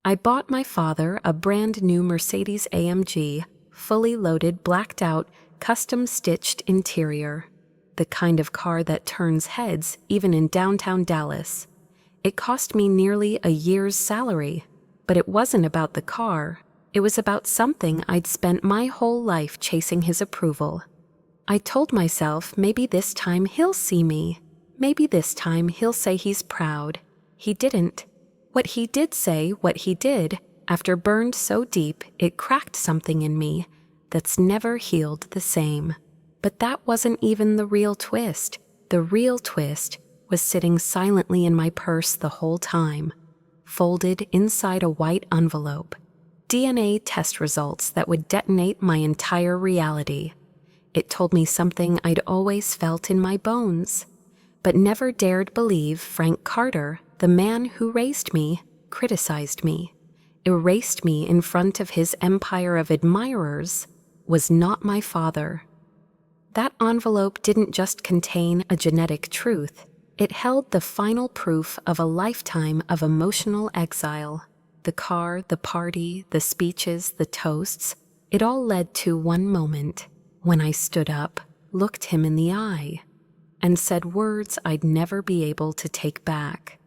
I bought my father a brand new Mercedes-AMG, fully loaded, blacked out, custom-stitched interior. The kind of car that turns heads even in downtown Dallas. It cost me nearly a year's salary, but it wasn't about the car. It was about something I'd spent my whole life chasing his approval. I told myself maybe this time he'll see me. Maybe this time he'll say he's proud. He didn't. What he did say, what he did, after burned so deep it cracked something in me that's never healed the same. But that wasn't even the real twist. The real twist was sitting silently in my purse the whole time, folded inside a white envelope. DNA test results that would detonate my entire reality. It told me something I'd always felt in my bones, but never dared believe. Frank Carter, the man who raised me, criticized me, erased me in front of his empire of admirers, was not my father. That envelope didn't just contain a genetic truth. It held the final proof of a lifetime of emotional exile. The car, the party, the speeches, the toasts, it all led to one moment when I stood up, looked him in the eye, and said words I'd never be able to take back.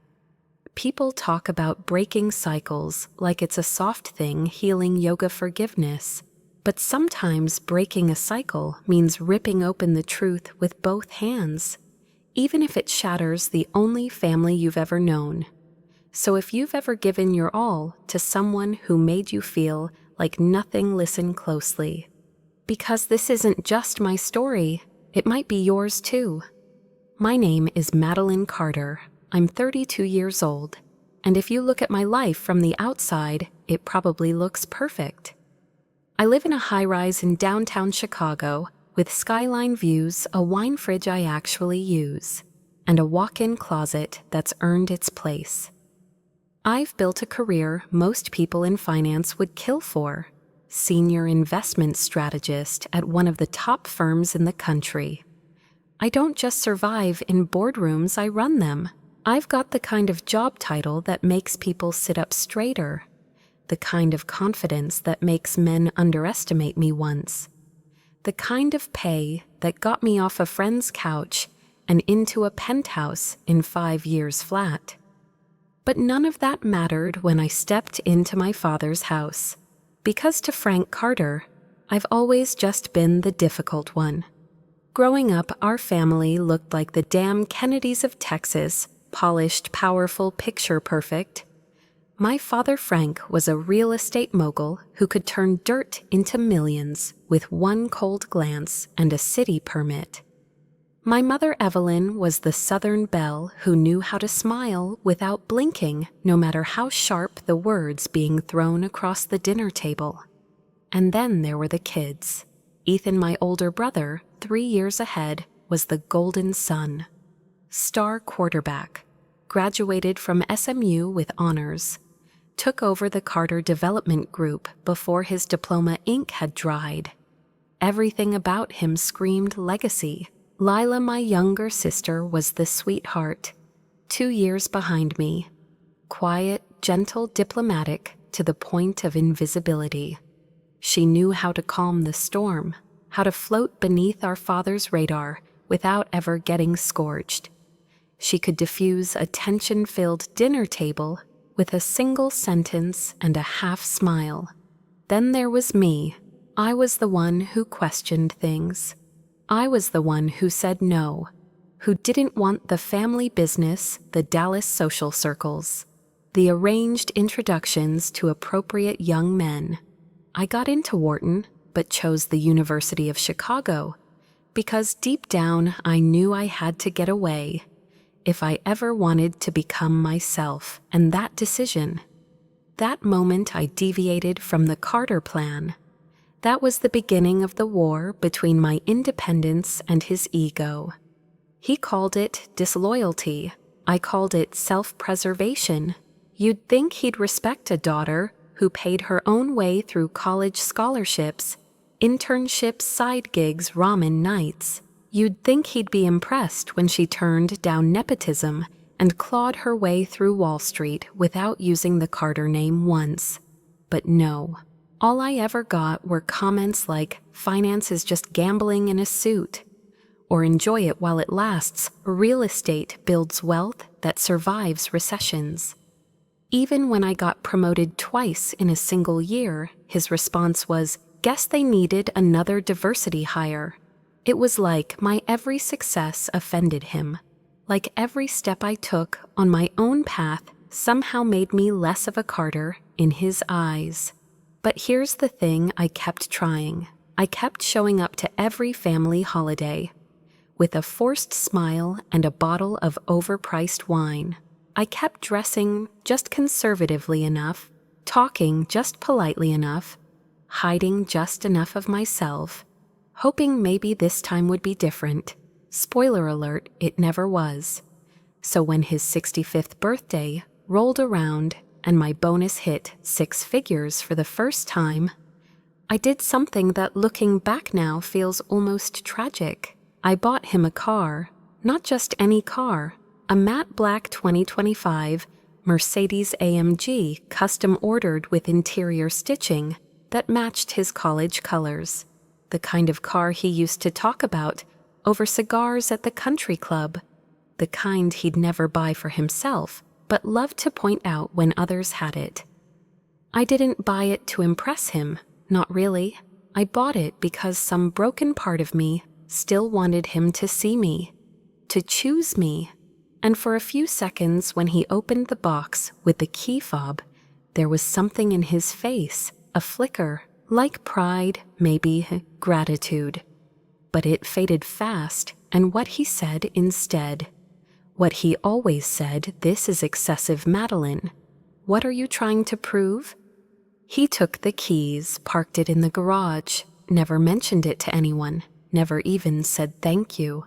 People talk about breaking cycles like it's a soft thing, healing, yoga, forgiveness. But sometimes breaking a cycle means ripping open the truth with both hands, even if it shatters the only family you've ever known. So if you've ever given your all to someone who made you feel like nothing, listen closely. Because this isn't just my story, it might be yours too. My name is Madeline Carter. I'm 32 years old, and if you look at my life from the outside, it probably looks perfect. I live in a high-rise in downtown Chicago with skyline views, a wine fridge I actually use, and a walk-in closet that's earned its place. I've built a career most people in finance would kill for. Senior investment strategist at one of the top firms in the country. I don't just survive in boardrooms, I run them. I've got the kind of job title that makes people sit up straighter. The kind of confidence that makes men underestimate me once. The kind of pay that got me off a friend's couch and into a penthouse in 5 years flat. But none of that mattered when I stepped into my father's house, because to Frank Carter, I've always just been the difficult one. Growing up, our family looked like the damn Kennedys of Texas, polished, powerful, picture-perfect. My father Frank was a real estate mogul who could turn dirt into millions with one cold glance and a city permit. My mother Evelyn was the Southern belle who knew how to smile without blinking, no matter how sharp the words being thrown across the dinner table. And then there were the kids. Ethan, my older brother, 3 years ahead, was the golden son. Star quarterback, graduated from SMU with honors. Took over the Carter Development Group before his diploma ink had dried. Everything about him screamed legacy. Lila, my younger sister, was the sweetheart, 2 years behind me. Quiet, gentle, diplomatic, to the point of invisibility. She knew how to calm the storm, how to float beneath our father's radar without ever getting scorched. She could diffuse a tension-filled dinner table with a single sentence and a half smile. Then there was me. I was the one who questioned things. I was the one who said no, who didn't want the family business, the Dallas social circles, the arranged introductions to appropriate young men. I got into Wharton, but chose the University of Chicago, because deep down I knew I had to get away if I ever wanted to become myself, and that decision, that moment I deviated from the Carter plan. That was the beginning of the war between my independence and his ego. He called it disloyalty. I called it self-preservation. You'd think he'd respect a daughter who paid her own way through college scholarships, internships, side gigs, ramen nights. You'd think he'd be impressed when she turned down nepotism and clawed her way through Wall Street without using the Carter name once. But no, all I ever got were comments like, "Finance is just gambling in a suit," or "Enjoy it while it lasts. Real estate builds wealth that survives recessions." Even when I got promoted twice in a single year, his response was, "Guess they needed another diversity hire." It was like my every success offended him. Like every step I took on my own path somehow made me less of a Carter in his eyes. But here's the thing, I kept trying. I kept showing up to every family holiday with a forced smile and a bottle of overpriced wine. I kept dressing just conservatively enough, talking just politely enough, hiding just enough of myself, hoping maybe this time would be different. Spoiler alert, it never was. So when his 65th birthday rolled around and my bonus hit 6 figures for the first time, I did something that looking back now feels almost tragic. I bought him a car, not just any car, a matte black 2025 Mercedes AMG custom ordered with interior stitching that matched his college colors. The kind of car he used to talk about over cigars at the country club. The kind he'd never buy for himself, but loved to point out when others had it. I didn't buy it to impress him, not really. I bought it because some broken part of me still wanted him to see me, to choose me. And for a few seconds when he opened the box with the key fob, there was something in his face, a flicker, like pride, maybe gratitude. But it faded fast, and what he said instead. What he always said, "This is excessive, Madeline. What are you trying to prove?" He took the keys, parked it in the garage, never mentioned it to anyone, never even said thank you.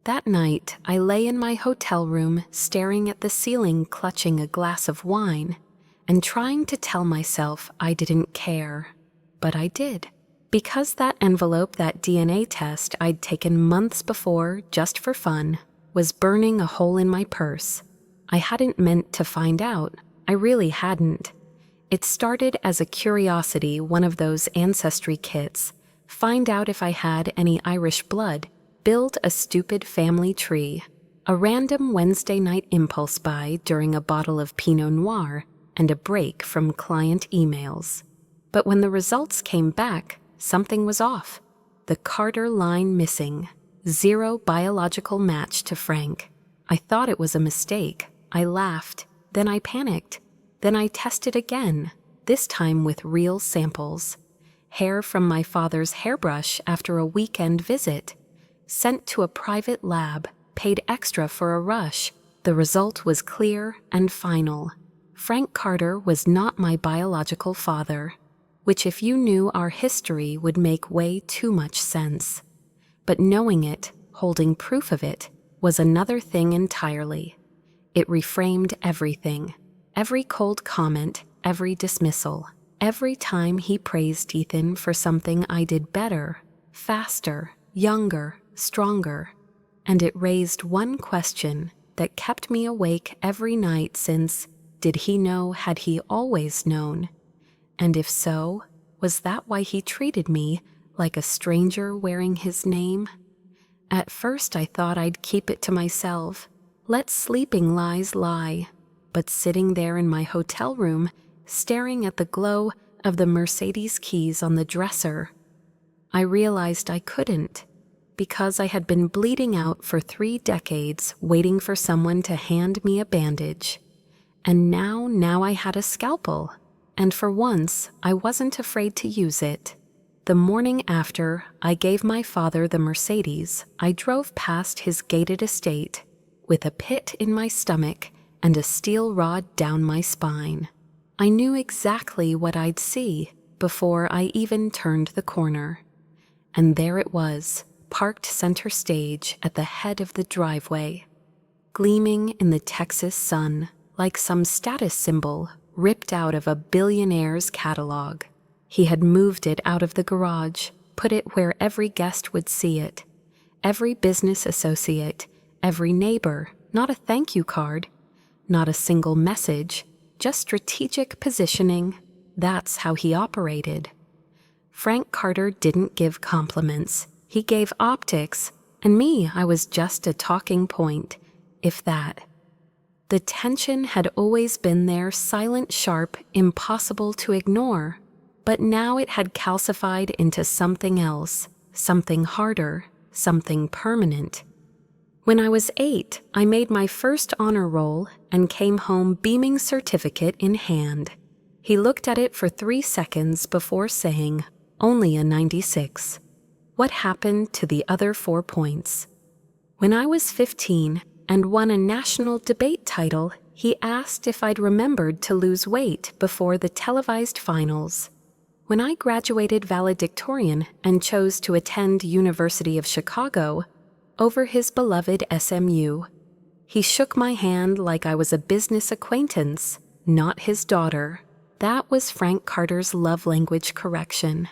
That night, I lay in my hotel room, staring at the ceiling, clutching a glass of wine, and trying to tell myself I didn't care. But I did. Because that envelope, that DNA test I'd taken months before, just for fun, was burning a hole in my purse. I hadn't meant to find out. I really hadn't. It started as a curiosity, one of those ancestry kits. Find out if I had any Irish blood. Build a stupid family tree. A random Wednesday night impulse buy during a bottle of Pinot Noir and a break from client emails. But when the results came back, something was off. The Carter line missing. 0 biological match to Frank. I thought it was a mistake. I laughed. Then I panicked. Then I tested again, this time with real samples. Hair from my father's hairbrush after a weekend visit. Sent to a private lab, paid extra for a rush. The result was clear and final. Frank Carter was not my biological father, which if you knew our history would make way too much sense. But knowing it, holding proof of it, was another thing entirely. It reframed everything. Every cold comment, every dismissal. Every time he praised Ethan for something I did better, faster, younger, stronger. And it raised one question that kept me awake every night since, did he know, had he always known? And if so, was that why he treated me like a stranger wearing his name? At first I thought I'd keep it to myself, let sleeping lies lie. But sitting there in my hotel room, staring at the glow of the Mercedes keys on the dresser, I realized I couldn't, because I had been bleeding out for 3 decades waiting for someone to hand me a bandage. And now I had a scalpel, and for once I wasn't afraid to use it. The morning after I gave my father the Mercedes, I drove past his gated estate with a pit in my stomach and a steel rod down my spine. I knew exactly what I'd see before I even turned the corner. And there it was, parked center stage at the head of the driveway, gleaming in the Texas sun like some status symbol ripped out of a billionaire's catalog. He had moved it out of the garage, put it where every guest would see it. Every business associate, every neighbor, Not a thank you card, not a single message, just strategic positioning. That's how he operated. Frank Carter didn't give compliments. He gave optics, and me, I was just a talking point, if that. The tension had always been there, silent, sharp, impossible to ignore, but now it had calcified into something else, something harder, something permanent. When I was 8, I made my first honor roll and came home beaming certificate in hand. He looked at it for 3 seconds before saying, "Only a 96. What happened to the other 4 points? When I was 15 and won a national debate title, he asked if I'd remembered to lose weight before the televised finals. When I graduated valedictorian and chose to attend University of Chicago over his beloved SMU, he shook my hand like I was a business acquaintance, not his daughter. That was Frank Carter's love language, correction.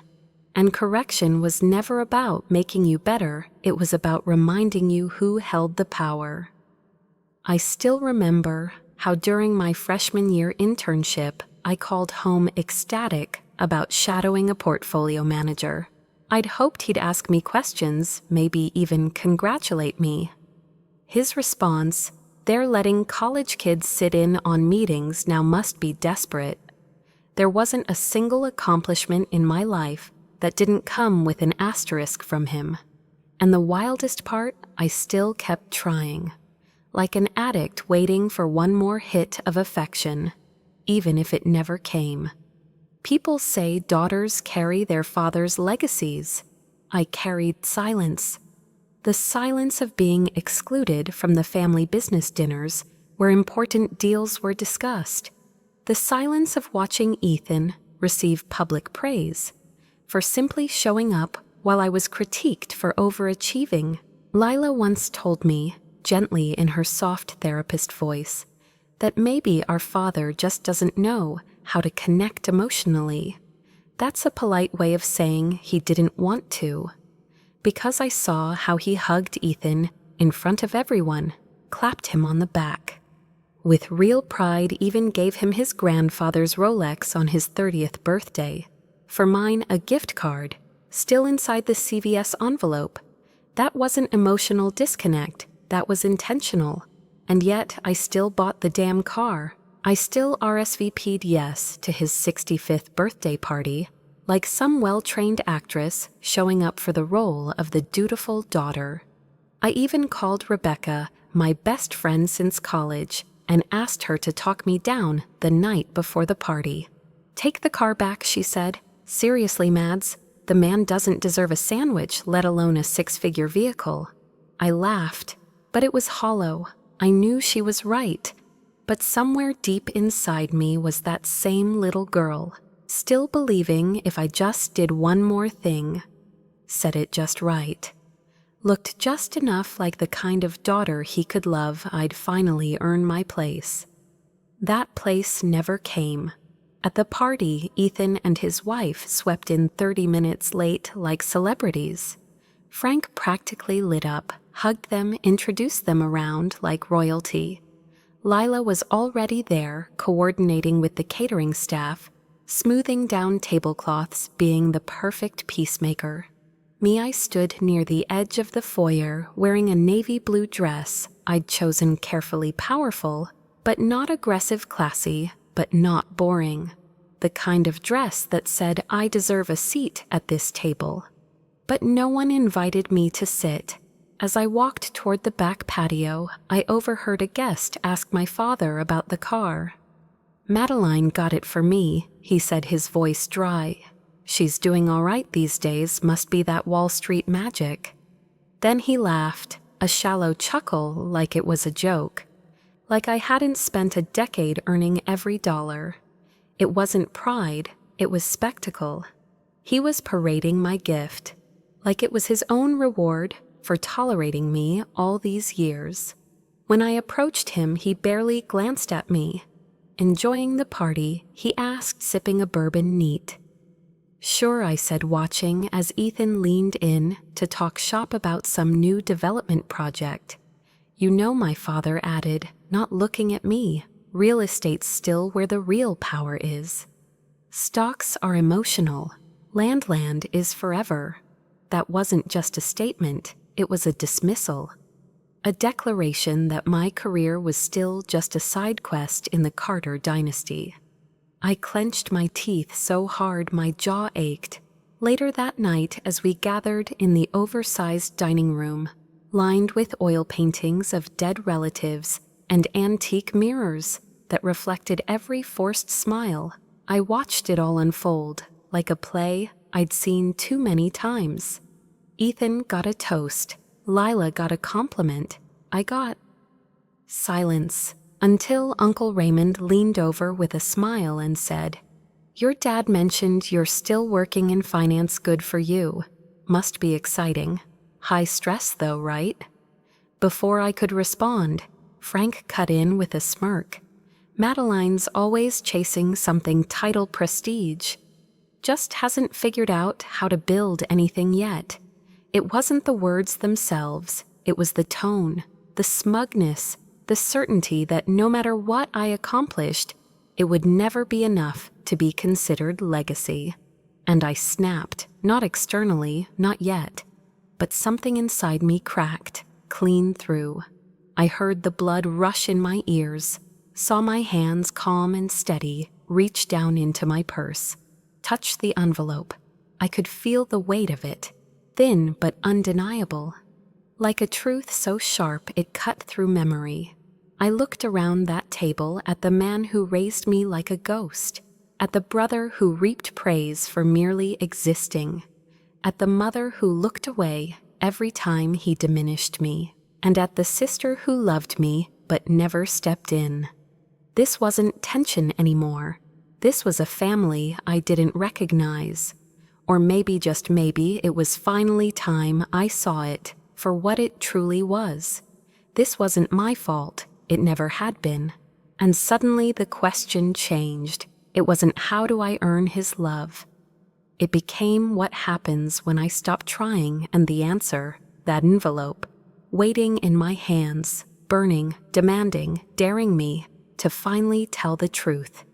And correction was never about making you better, it was about reminding you who held the power. I still remember how during my freshman year internship, I called home ecstatic about shadowing a portfolio manager. I'd hoped he'd ask me questions, maybe even congratulate me. His response, "They're letting college kids sit in on meetings now, must be desperate." There wasn't a single accomplishment in my life that didn't come with an asterisk from him. And the wildest part, I still kept trying, like an addict waiting for one more hit of affection, even if it never came. People say daughters carry their father's legacies. I carried silence. The silence of being excluded from the family business dinners where important deals were discussed. The silence of watching Ethan receive public praise for simply showing up while I was critiqued for overachieving. Lila once told me, gently in her soft therapist voice, that maybe our father just doesn't know how to connect emotionally. That's a polite way of saying he didn't want to. Because I saw how he hugged Ethan in front of everyone, clapped him on the back. With real pride, even gave him his grandfather's Rolex on his 30th birthday. For mine, a gift card, still inside the CVS envelope. That wasn't emotional disconnect, that was intentional. And yet, I still bought the damn car. I still RSVP'd yes to his 65th birthday party, like some well-trained actress showing up for the role of the dutiful daughter. I even called Rebecca, my best friend since college, and asked her to talk me down the night before the party. "Take the car back," she said. "Seriously, Mads, the man doesn't deserve a sandwich, let alone a 6-figure vehicle." I laughed, but it was hollow. I knew she was right. But somewhere deep inside me was that same little girl, still believing if I just did one more thing, said it just right, looked just enough like the kind of daughter he could love, I'd finally earn my place. That place never came. At the party, Ethan and his wife swept in 30 minutes late like celebrities. Frank practically lit up, hugged them, introduced them around like royalty. Lila was already there, coordinating with the catering staff, smoothing down tablecloths, being the perfect peacemaker. Me, I stood near the edge of the foyer, wearing a navy blue dress I'd chosen carefully, powerful, but not aggressive, classy, but not boring. The kind of dress that said I deserve a seat at this table. But no one invited me to sit. As I walked toward the back patio, I overheard a guest ask my father about the car. "Madeline got it for me," he said, his voice dry. "She's doing all right these days, must be that Wall Street magic." Then he laughed, a shallow chuckle like it was a joke. Like I hadn't spent a decade earning every dollar. It wasn't pride, it was spectacle. He was parading my gift, like it was his own reward for tolerating me all these years. When I approached him, he barely glanced at me. Enjoying the party, he asked, sipping a bourbon neat. "Sure," I said, watching as Ethan leaned in to talk shop about some new development project. You know, my father added, not looking at me, real estate's still where the real power is. Stocks are emotional. Land is forever. That wasn't just a statement, it was a dismissal. A declaration that my career was still just a side quest in the Carter dynasty. I clenched my teeth so hard my jaw ached. Later that night, as we gathered in the oversized dining room, lined with oil paintings of dead relatives and antique mirrors that reflected every forced smile, I watched it all unfold, like a play I'd seen too many times. Ethan got a toast, Lila got a compliment, I got silence, until Uncle Raymond leaned over with a smile and said, "Your dad mentioned you're still working in finance. Good for you. Must be exciting. High stress though, right?" Before I could respond, Frank cut in with a smirk. "Madeline's always chasing something title prestige. Just hasn't figured out how to build anything yet." It wasn't the words themselves, it was the tone, the smugness, the certainty that no matter what I accomplished, it would never be enough to be considered legacy. And I snapped, not externally, not yet, but something inside me cracked, clean through. I heard the blood rush in my ears, saw my hands calm and steady, reach down into my purse, touch the envelope. I could feel the weight of it, thin but undeniable. Like a truth so sharp it cut through memory. I looked around that table at the man who raised me like a ghost, at the brother who reaped praise for merely existing, at the mother who looked away every time he diminished me, and at the sister who loved me but never stepped in. This wasn't tension anymore. This was a family I didn't recognize. Or maybe, just maybe, it was finally time I saw it for what it truly was. This wasn't my fault. It never had been. And suddenly the question changed. It wasn't how do I earn his love. It became what happens when I stop trying, and the answer, that envelope, waiting in my hands, burning, demanding, daring me to finally tell the truth.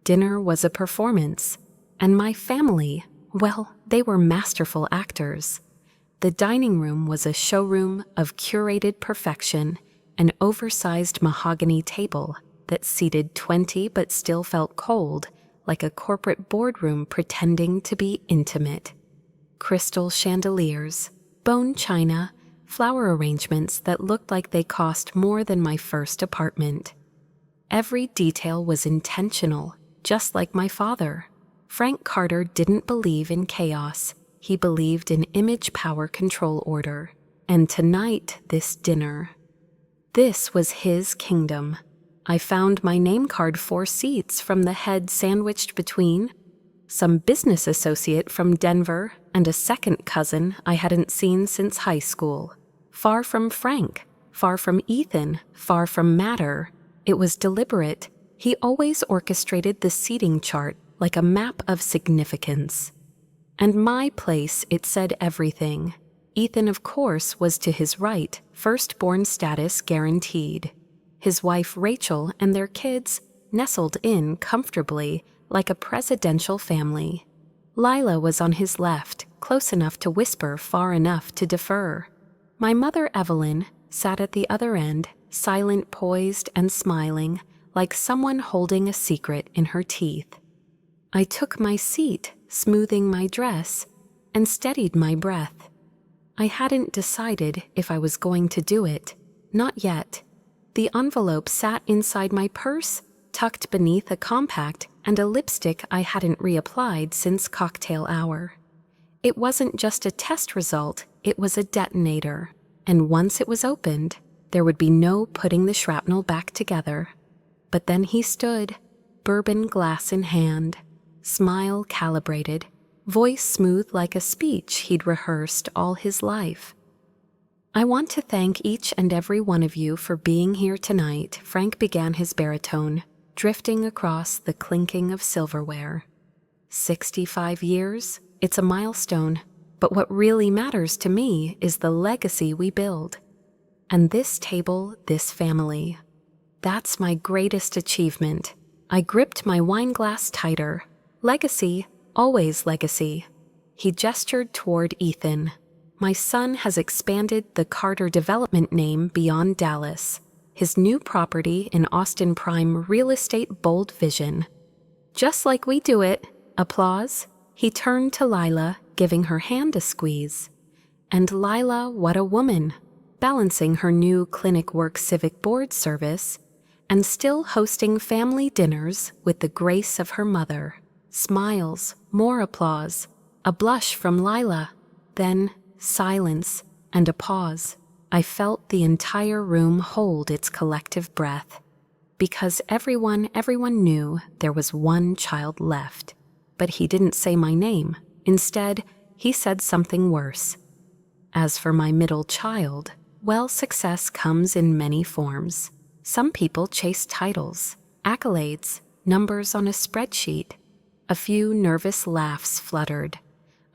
Dinner was a performance, and my family, well, they were masterful actors. The dining room was a showroom of curated perfection, an oversized mahogany table that seated 20 but still felt cold, like a corporate boardroom pretending to be intimate. Crystal chandeliers, bone china, flower arrangements that looked like they cost more than my first apartment. Every detail was intentional, just like my father. Frank Carter didn't believe in chaos. He believed in image power control order. And tonight, this dinner. This was his kingdom. I found my name card 4 seats from the head sandwiched between some business associate from Denver and a second cousin I hadn't seen since high school. Far from Frank, far from Ethan, far from Matter. It was deliberate. He always orchestrated the seating chart like a map of significance. And my place, it said everything. Ethan, of course, was to his right, firstborn status guaranteed. His wife Rachel and their kids nestled in comfortably like a presidential family. Lila was on his left, close enough to whisper, far enough to defer. My mother Evelyn sat at the other end, silent, poised, and smiling, like someone holding a secret in her teeth. I took my seat, smoothing my dress, and steadied my breath. I hadn't decided if I was going to do it. Not yet. The envelope sat inside my purse, tucked beneath a compact and a lipstick I hadn't reapplied since cocktail hour. It wasn't just a test result, it was a detonator. And once it was opened, there would be no putting the shrapnel back together. But then he stood, bourbon glass in hand, smile calibrated, voice smooth like a speech he'd rehearsed all his life. "I want to thank each and every one of you for being here tonight," Frank began, his baritone drifting across the clinking of silverware. 65 years? It's a milestone, but what really matters to me is the legacy we build. And this table, this family. That's my greatest achievement. I gripped my wine glass tighter. Legacy, always legacy. He gestured toward Ethan. My son has expanded the Carter development name beyond Dallas. His new property in Austin Prime real estate bold vision. Just like we do it. Applause. He turned to Lila, giving her hand a squeeze. And Lila, what a woman. Balancing her new clinic work civic board service and still hosting family dinners with the grace of her mother. Smiles, more applause, a blush from Lila, then silence and a pause. I felt the entire room hold its collective breath. Because everyone knew there was one child left. But he didn't say my name. Instead, he said something worse. As for my middle child, well, success comes in many forms. Some people chase titles, accolades, numbers on a spreadsheet. A few nervous laughs fluttered.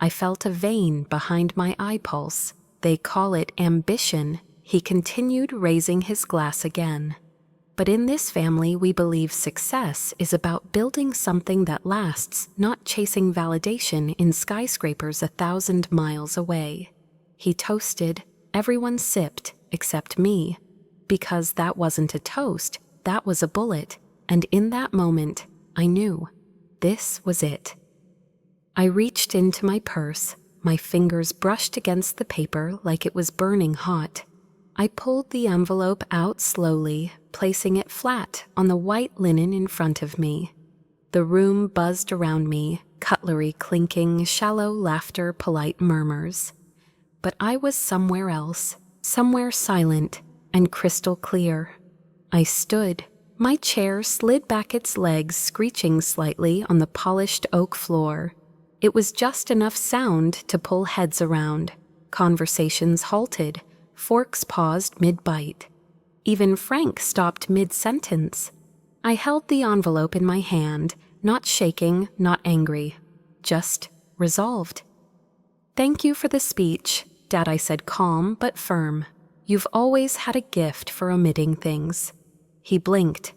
I felt a vein behind my eye pulse. They call it ambition. He continued raising his glass again. But in this family, we believe success is about building something that lasts, not chasing validation in skyscrapers 1,000 miles away. He toasted. Everyone sipped, except me. Because that wasn't a toast, that was a bullet. And in that moment, I knew. This was it. I reached into my purse. My fingers brushed against the paper like it was burning hot. I pulled the envelope out slowly, placing it flat on the white linen in front of me. The room buzzed around me, cutlery clinking, shallow laughter, polite murmurs. But I was somewhere else, somewhere silent and crystal clear. I stood. My chair slid back its legs, screeching slightly on the polished oak floor. It was just enough sound to pull heads around. Conversations halted. Forks paused mid-bite. Even Frank stopped mid-sentence. I held the envelope in my hand, not shaking, not angry, just resolved. "Thank you for the speech," Dad, I said, calm but firm. "You've always had a gift for omitting things." He blinked.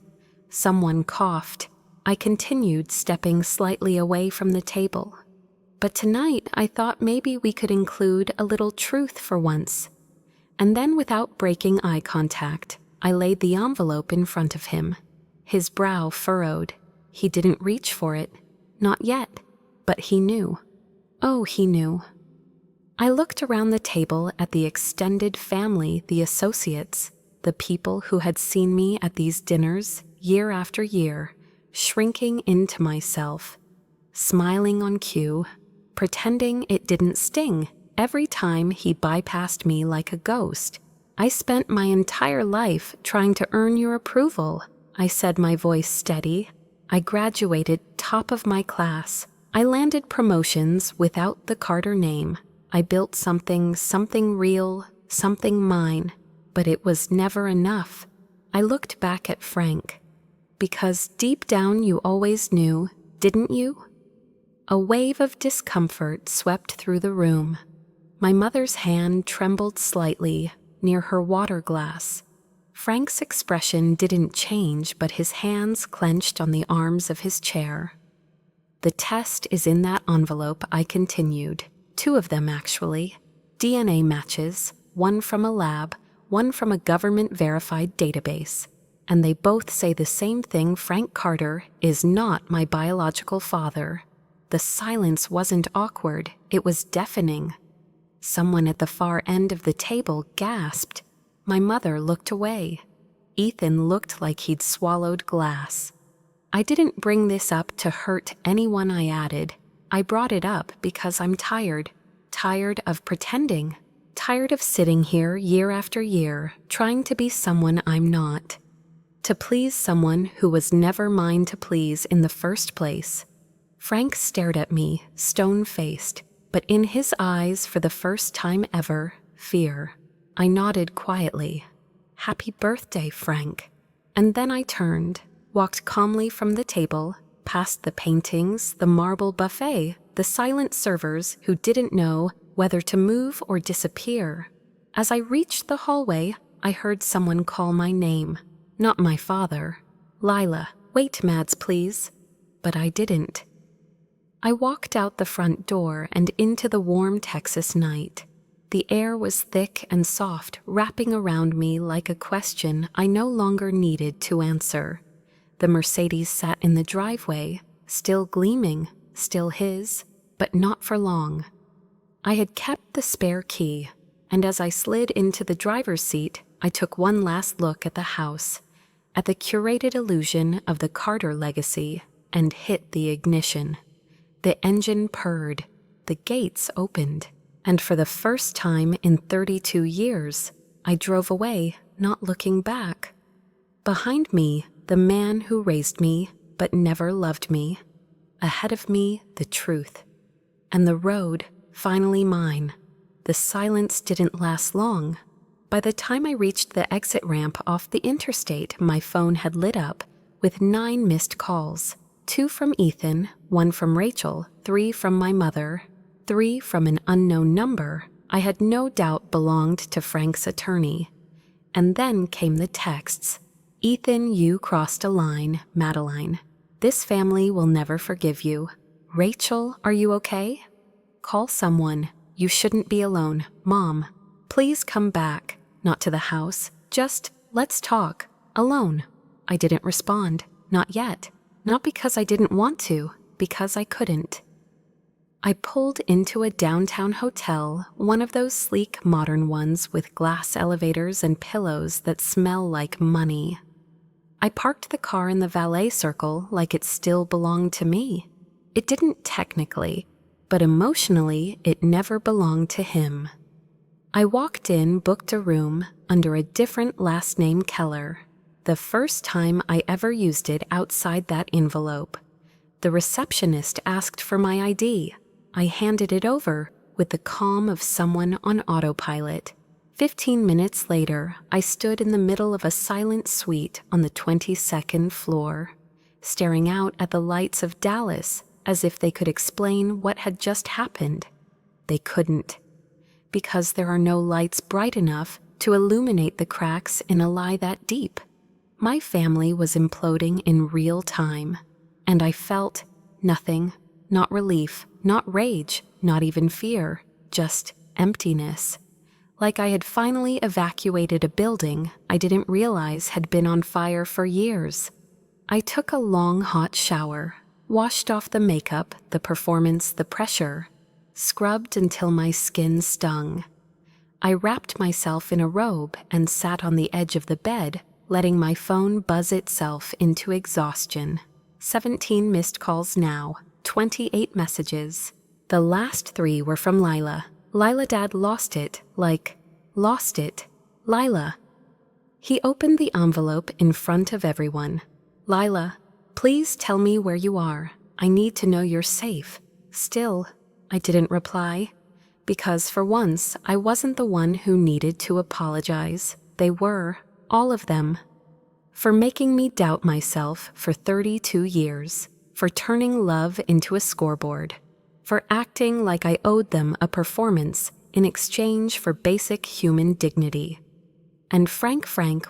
Someone coughed. I continued, stepping slightly away from the table. But tonight I thought maybe we could include a little truth for once. And then, without breaking eye contact, I laid the envelope in front of him. His brow furrowed. He didn't reach for it. Not yet. But he knew. Oh, he knew. I looked around the table at the extended family, the associates, the people who had seen me at these dinners year after year, shrinking into myself, smiling on cue, pretending it didn't sting. Every time he bypassed me like a ghost. "I spent my entire life trying to earn your approval," I said, my voice steady. "I graduated top of my class. I landed promotions without the Carter name. I built something real, something mine. But it was never enough." I looked back at Frank. "Because deep down you always knew, didn't you?" A wave of discomfort swept through the room. My mother's hand trembled slightly near her water glass. Frank's expression didn't change, but his hands clenched on the arms of his chair. "The test is in that envelope," I continued. 2 of them, actually. DNA matches, one from a lab, one from a government-verified database. And they both say the same thing: Frank Carter is not my biological father. The silence wasn't awkward, it was deafening. Someone at the far end of the table gasped. My mother looked away. Ethan looked like he'd swallowed glass. "I didn't bring this up to hurt anyone," I added. "I brought it up because I'm tired. Tired of pretending. Tired of sitting here year after year, trying to be someone I'm not. To please someone who was never mine to please in the first place." Frank stared at me, stone-faced. But in his eyes, for the first time ever, fear. I nodded quietly. "Happy birthday, Frank." And then I turned, walked calmly from the table, past the paintings, the marble buffet, the silent servers who didn't know whether to move or disappear. As I reached the hallway, I heard someone call my name, not my father. Lila, wait, Mads, please. But I didn't. I walked out the front door and into the warm Texas night. The air was thick and soft, wrapping around me like a question I no longer needed to answer. The Mercedes sat in the driveway, still gleaming, still his, but not for long. I had kept the spare key, and as I slid into the driver's seat, I took one last look at the house, at the curated illusion of the Carter legacy, and hit the ignition. The engine purred, the gates opened, and for the first time in 32 years, I drove away, not looking back. Behind me, the man who raised me but never loved me. Ahead of me, the truth. And the road, finally mine. The silence didn't last long. By the time I reached the exit ramp off the interstate, my phone had lit up with 9 missed calls. 2 from Ethan, 1 from Rachel, 3 from my mother, 3 from an unknown number I had no doubt belonged to Frank's attorney. And then came the texts. Ethan, you crossed a line, Madeline. This family will never forgive you. Rachel, are you okay? Call someone. You shouldn't be alone. Mom, please come back. Not to the house. Just, let's talk. Alone. I didn't respond. Not yet. Not because I didn't want to, because I couldn't. I pulled into a downtown hotel, one of those sleek modern ones with glass elevators and pillows that smell like money. I parked the car in the valet circle like it still belonged to me. It didn't technically, but emotionally it never belonged to him. I walked in, booked a room under a different last name Keller. The first time I ever used it outside that envelope. The receptionist asked for my ID. I handed it over with the calm of someone on autopilot. 15 minutes later, I stood in the middle of a silent suite on the 22nd floor, staring out at the lights of Dallas as if they could explain what had just happened. They couldn't, because there are no lights bright enough to illuminate the cracks in a lie that deep. My family was imploding in real time, and I felt nothing, not relief, not rage, not even fear, just emptiness. Like I had finally evacuated a building I didn't realize had been on fire for years. I took a long hot shower, washed off the makeup, the performance, the pressure, scrubbed until my skin stung. I wrapped myself in a robe and sat on the edge of the bed, letting my phone buzz itself into exhaustion. 17 missed calls now, 28 messages. The last 3 were from Lila. Lila, Dad lost it, like, lost it. Lila. He opened the envelope in front of everyone. Lila, please tell me where you are. I need to know you're safe. Still, I didn't reply, because for once I wasn't the one who needed to apologize. They were, all of them. For making me doubt myself for 32 years. For turning love into a scoreboard. For acting like I owed them a performance in exchange for basic human dignity. And Frank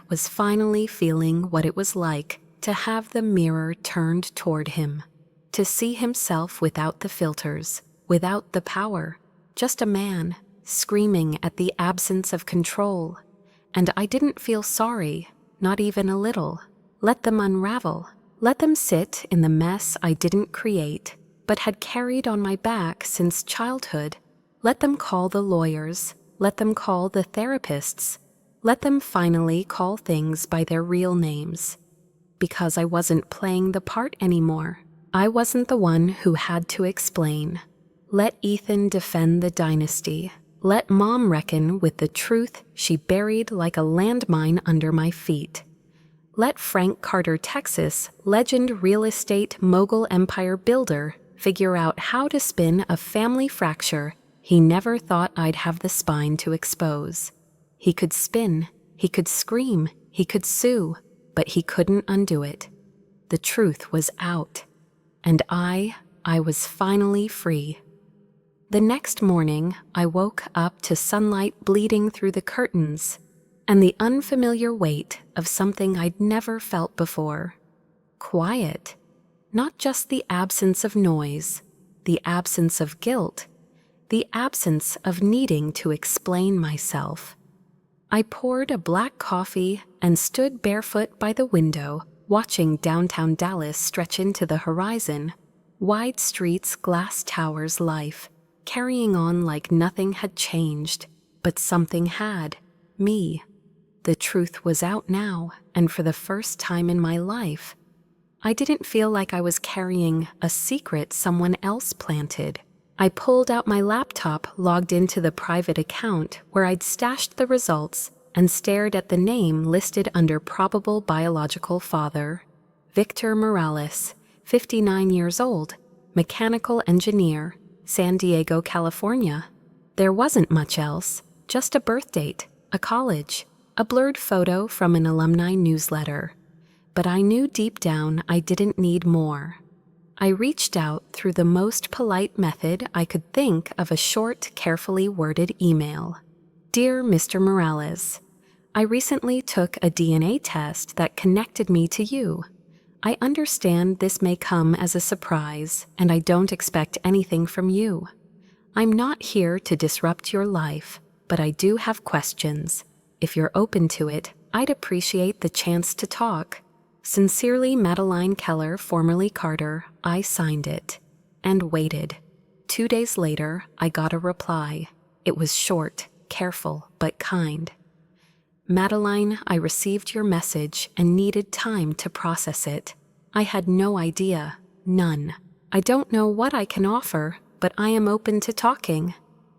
was finally feeling what it was like to have the mirror turned toward him, to see himself without the filters, without the power, just a man screaming at the absence of control. And I didn't feel sorry, not even a little. Let them unravel. Let them sit in the mess I didn't create, but had carried on my back since childhood. Let them call the lawyers. Let them call the therapists. Let them finally call things by their real names. Because I wasn't playing the part anymore. I wasn't the one who had to explain. Let Ethan defend the dynasty. Let Mom reckon with the truth she buried like a landmine under my feet. Let Frank Carter, Texas, legend real estate mogul empire builder, figure out how to spin a family fracture he never thought I'd have the spine to expose. He could spin, he could scream, he could sue, but he couldn't undo it. The truth was out, and I was finally free. The next morning, I woke up to sunlight bleeding through the curtains. and the unfamiliar weight of something I'd never felt before. Quiet. Not just the absence of noise, the absence of guilt, the absence of needing to explain myself. I poured a black coffee and stood barefoot by the window, watching downtown Dallas stretch into the horizon, wide streets, glass towers, life, carrying on like nothing had changed, but something had, me. The truth was out now, and for the first time in my life, I didn't feel like I was carrying a secret someone else planted. I pulled out my laptop, logged into the private account where I'd stashed the results, and stared at the name listed under probable biological father. Victor Morales, 59 years old, mechanical engineer, San Diego, California. There wasn't much else, just a birth date, a college, a blurred photo from an alumni newsletter. But I knew deep down I didn't need more. I reached out through the most polite method I could think of, a short, carefully worded email. Dear Mr. Morales, I recently took a DNA test that connected me to you. I understand this may come as a surprise, and I don't expect anything from you. I'm not here to disrupt your life, but I do have questions. If you're open to it, I'd appreciate the chance to talk. Sincerely, Madeline Keller, formerly Carter. I signed it and waited. 2 days later, I got a reply. It was short, careful, but kind. Madeline, I received your message and needed time to process it. I had no idea, none. I don't know what I can offer, but I am open to talking.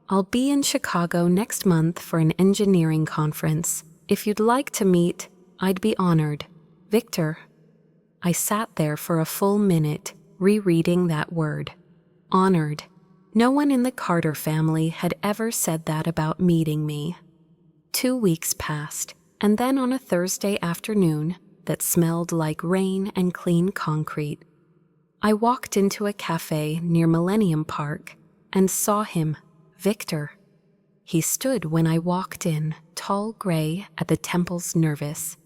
I'll be in Chicago next month for an engineering conference. If you'd like to meet, I'd be honored. Victor. I sat there for a full minute, rereading that word. Honored. No one in the Carter family had ever said that about meeting me. 2 weeks passed, and then on a Thursday afternoon that smelled like rain and clean concrete, I walked into a cafe near Millennium Park and saw him, Victor. He stood when I walked in, tall, gray, at the temples, nervous.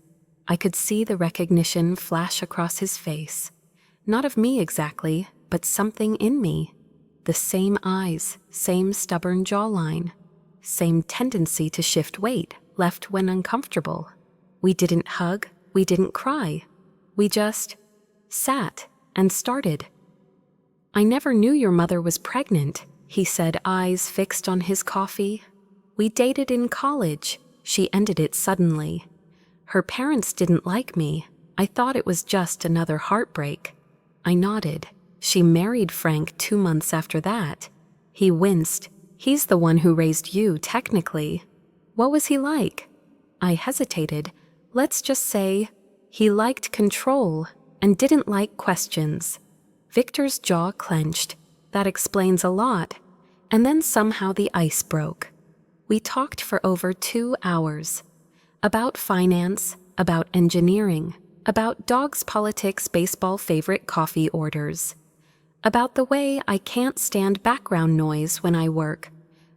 I could see the recognition flash across his face. Not of me exactly, but something in me. The same eyes, same stubborn jawline, same tendency to shift weight, left when uncomfortable. We didn't hug, we didn't cry. We just sat and started. I never knew your mother was pregnant, he said, eyes fixed on his coffee. We dated in college. She ended it suddenly. Her parents didn't like me. I thought it was just another heartbreak. I nodded. She married Frank 2 months after that. He winced. He's the one who raised you, technically. What was he like? I hesitated. Let's just say he liked control and didn't like questions. Victor's jaw clenched. That explains a lot. And then somehow the ice broke. We talked for over 2 hours. About finance, about engineering, about dogs, politics, baseball, favorite coffee orders. About the way I can't stand background noise when I work,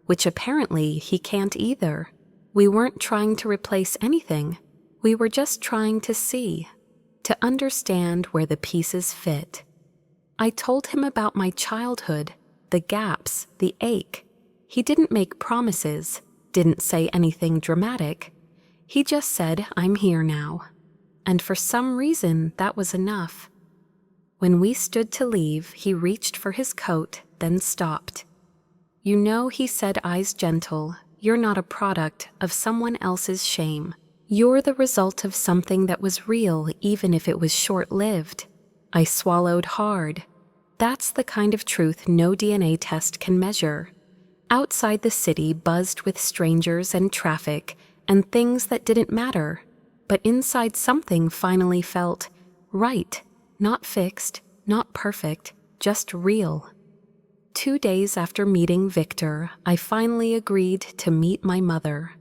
which apparently he can't either. We weren't trying to replace anything. We were just trying to see, to understand where the pieces fit. I told him about my childhood, the gaps, the ache. He didn't make promises, didn't say anything dramatic. He just said, I'm here now. And for some reason, that was enough. When we stood to leave, he reached for his coat, then stopped. You know, he said, eyes gentle, you're not a product of someone else's shame. You're the result of something that was real, even if it was short-lived. I swallowed hard. That's the kind of truth no DNA test can measure. Outside the city buzzed with strangers and traffic and things that didn't matter, but inside something finally felt right, not fixed, not perfect, just real. 2 days after meeting Victor, I finally agreed to meet my mother.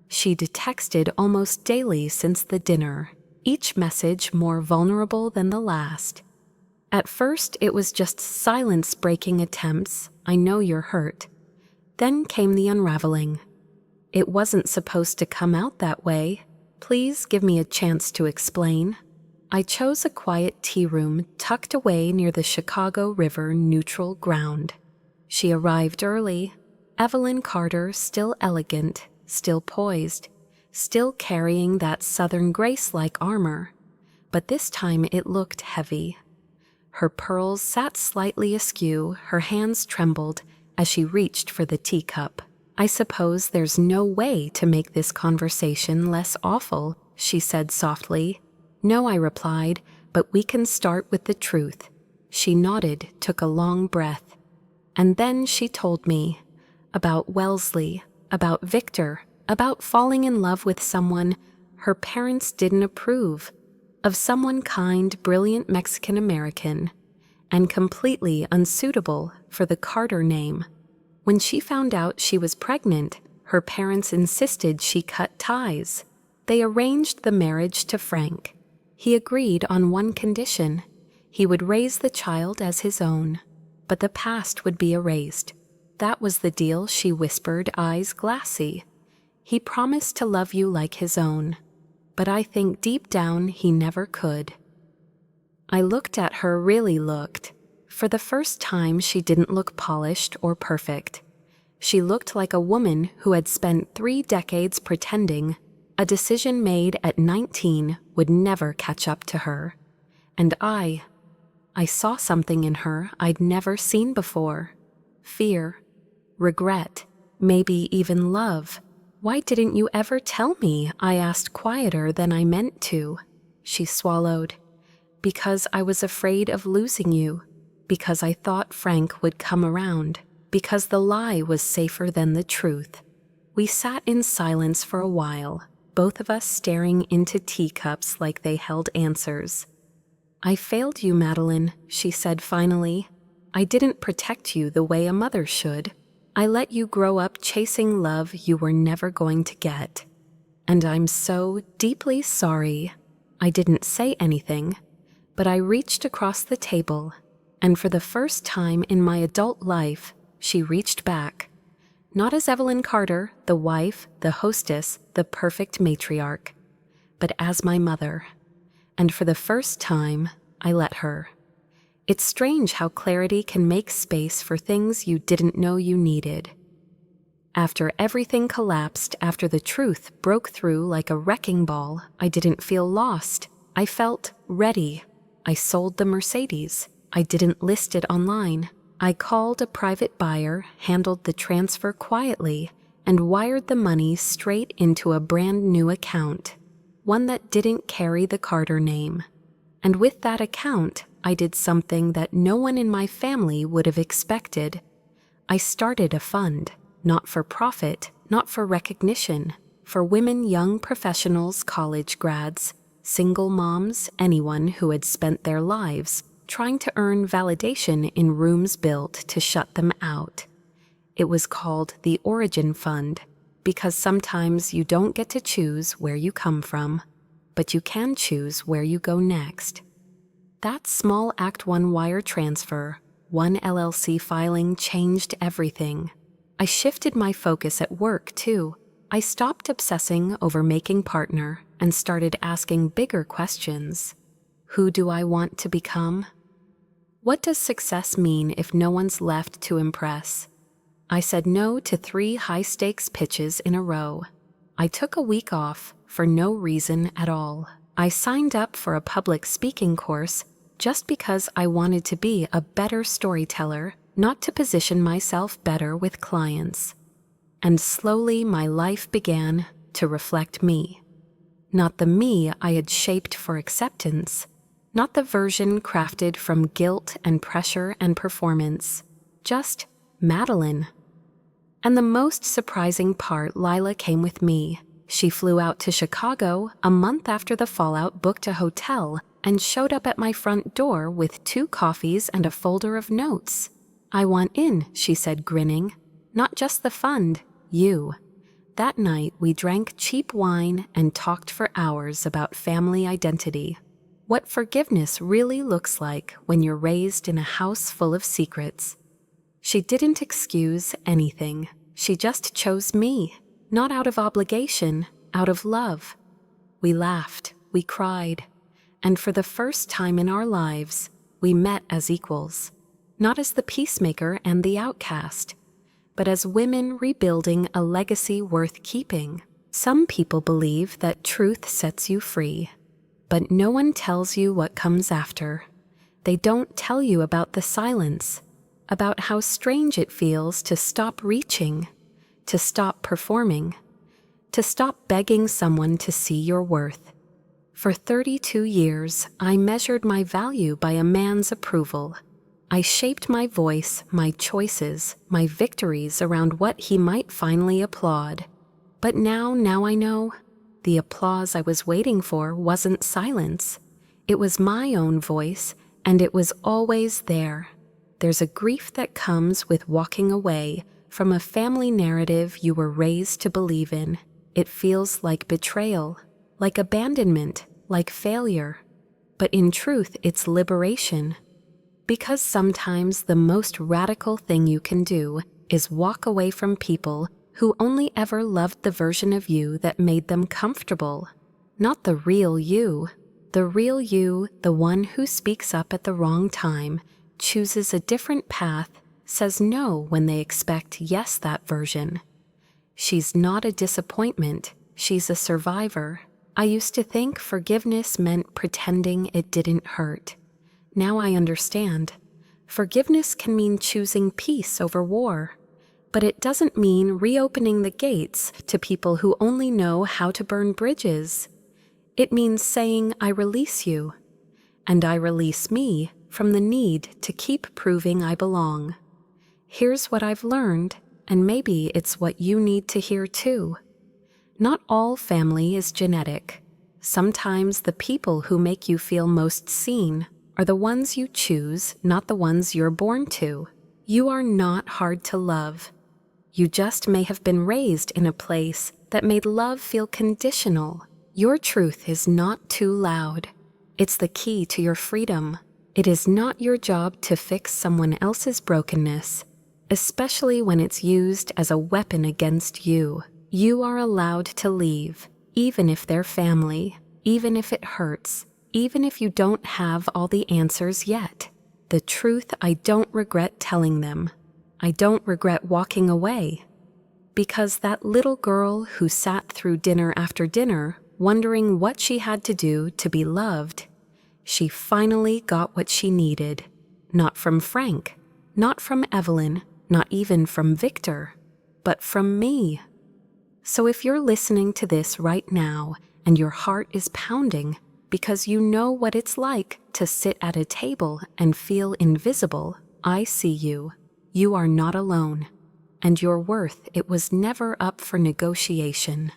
She'd texted almost daily since the dinner, each message more vulnerable than the last. At first, it was just silence-breaking attempts, I know you're hurt. Then came the unraveling. It wasn't supposed to come out that way. Please give me a chance to explain. I chose a quiet tea room tucked away near the Chicago River neutral ground. She arrived early. Evelyn Carter, still elegant, still poised, still carrying that Southern grace-like armor. But this time it looked heavy. Her pearls sat slightly askew, her hands trembled as she reached for the teacup. I suppose there's no way to make this conversation less awful, she said softly. No, I replied, but we can start with the truth. She nodded, took a long breath. And then she told me about Wellesley, about Victor, about falling in love with someone her parents didn't approve, of someone kind, brilliant Mexican-American, and completely unsuitable for the Carter name. When she found out she was pregnant, her parents insisted she cut ties. They arranged the marriage to Frank. He agreed on one condition. He would raise the child as his own, but the past would be erased. That was the deal, she whispered, eyes glassy. He promised to love you like his own, but I think deep down he never could. I looked at her, really looked. For the first time, she didn't look polished or perfect. She looked like a woman who had spent 3 decades pretending a decision made at 19 would never catch up to her. And I saw something in her I'd never seen before. Fear, regret, maybe even love. Why didn't you ever tell me? I asked, quieter than I meant to. She swallowed. Because I was afraid of losing you. Because I thought Frank would come around. Because the lie was safer than the truth. We sat in silence for a while, both of us staring into teacups like they held answers. I failed you, Madeline, she said finally. I didn't protect you the way a mother should. I let you grow up chasing love you were never going to get. And I'm so deeply sorry. I didn't say anything, but I reached across the table, and for the first time in my adult life, she reached back. Not as Evelyn Carter, the wife, the hostess, the perfect matriarch, but as my mother. And for the first time, I let her. It's strange how clarity can make space for things you didn't know you needed. After everything collapsed, after the truth broke through like a wrecking ball, I didn't feel lost. I felt ready. I sold the Mercedes. I didn't list it online. I called a private buyer, handled the transfer quietly, and wired the money straight into a brand new account, one that didn't carry the Carter name. And with that account, I did something that no one in my family would have expected. I started a fund, not for profit, not for recognition, for women, young professionals, college grads, single moms, anyone who had spent their lives trying to earn validation in rooms built to shut them out. It was called the Origin Fund, because sometimes you don't get to choose where you come from, but you can choose where you go next. That small Act 1 wire transfer, one LLC filing changed everything. I shifted my focus at work, too. I stopped obsessing over making partner and started asking bigger questions. Who do I want to become? What does success mean if no one's left to impress? I said no to 3 high-stakes pitches in a row. I took a week off for no reason at all. I signed up for a public speaking course just because I wanted to be a better storyteller, not to position myself better with clients. And slowly my life began to reflect me. Not the me I had shaped for acceptance, not the version crafted from guilt and pressure and performance, just Madeline. And the most surprising part, Lila came with me. She flew out to Chicago a month after the fallout, booked a hotel, and showed up at my front door with 2 coffees and a folder of notes. I want in, she said, grinning. Not just the fund, you. That night, we drank cheap wine and talked for hours about family identity. What forgiveness really looks like when you're raised in a house full of secrets. She didn't excuse anything. She just chose me. Not out of obligation, out of love. We laughed, we cried, and for the first time in our lives, we met as equals, not as the peacemaker and the outcast, but as women rebuilding a legacy worth keeping. Some people believe that truth sets you free, but no one tells you what comes after. They don't tell you about the silence, about how strange it feels to stop reaching, to stop performing, to stop begging someone to see your worth. For 32 years, I measured my value by a man's approval. I shaped my voice, my choices, my victories around what he might finally applaud. But now I know, the applause I was waiting for wasn't silence. It was my own voice, and it was always there. There's a grief that comes with walking away from a family narrative you were raised to believe in. It feels like betrayal, like abandonment, like failure. But in truth, it's liberation. Because sometimes the most radical thing you can do is walk away from people who only ever loved the version of you that made them comfortable. Not the real you. The real you, the one who speaks up at the wrong time, chooses a different path, says no when they expect yes, that version. She's not a disappointment, she's a survivor. I used to think forgiveness meant pretending it didn't hurt. Now I understand. Forgiveness can mean choosing peace over war, but it doesn't mean reopening the gates to people who only know how to burn bridges. It means saying, I release you, and I release me from the need to keep proving I belong. Here's what I've learned, and maybe it's what you need to hear too. Not all family is genetic. Sometimes the people who make you feel most seen are the ones you choose, not the ones you're born to. You are not hard to love. You just may have been raised in a place that made love feel conditional. Your truth is not too loud. It's the key to your freedom. It is not your job to fix someone else's brokenness, especially when it's used as a weapon against you. You are allowed to leave, even if they're family, even if it hurts, even if you don't have all the answers yet. The truth I don't regret telling them. I don't regret walking away. Because that little girl who sat through dinner after dinner, wondering what she had to do to be loved, she finally got what she needed. Not from Frank, not from Evelyn, not even from Victor, but from me. So if you're listening to this right now and your heart is pounding because you know what it's like to sit at a table and feel invisible, I see you. You are not alone, and your worth, it was never up for negotiation.